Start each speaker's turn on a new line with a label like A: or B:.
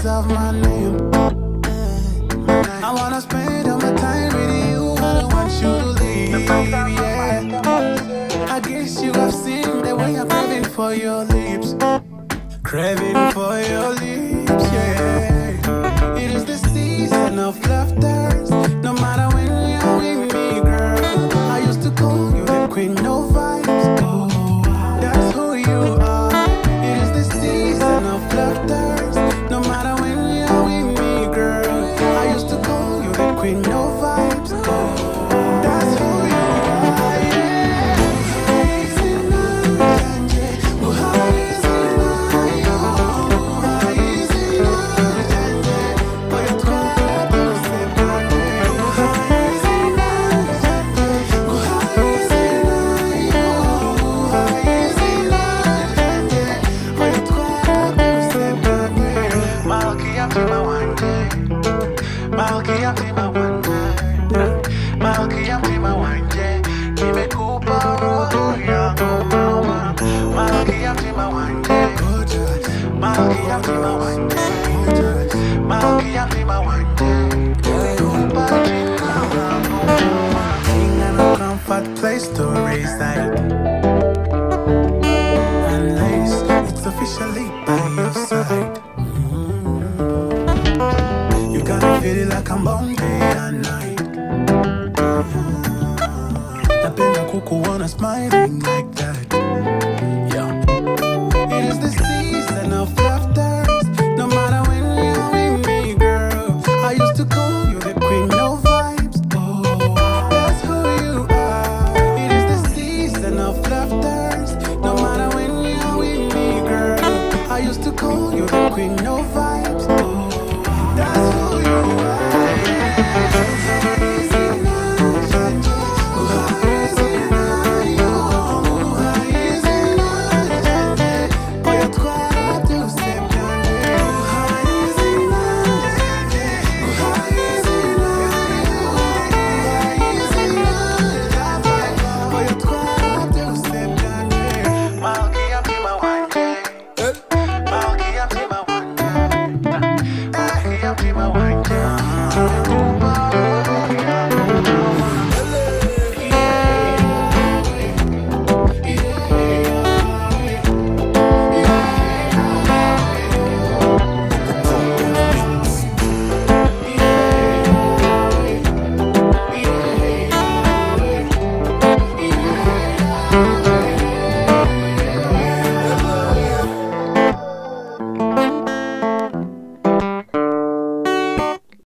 A: of my name. I wanna spend all my time with you. I don't want you to leave, yeah. I guess you have seen the way I'm craving for your lips. Craving for your lips, yeah. It is the season of laughter. No matter when you're with me, girl. I used to call you the queen, no vibes. Oh, that's who you are. It is the season of laughter. No matter when you're with me, girl. I used to call you the queen, no vibes. Oh, that's who you are, yeah. Place to reside. Unless it's officially by your side. You gotta feel it like I'm born day and night. Napenda kukuona smiling like that. Yeah. It is the season of laughter. No matter when you're with me, girl. I used to call you the queen, no vibes. Oh, that's who you are. It is the season of laughter. No matter when you're with me, girl. I used to call you the queen, no vibes.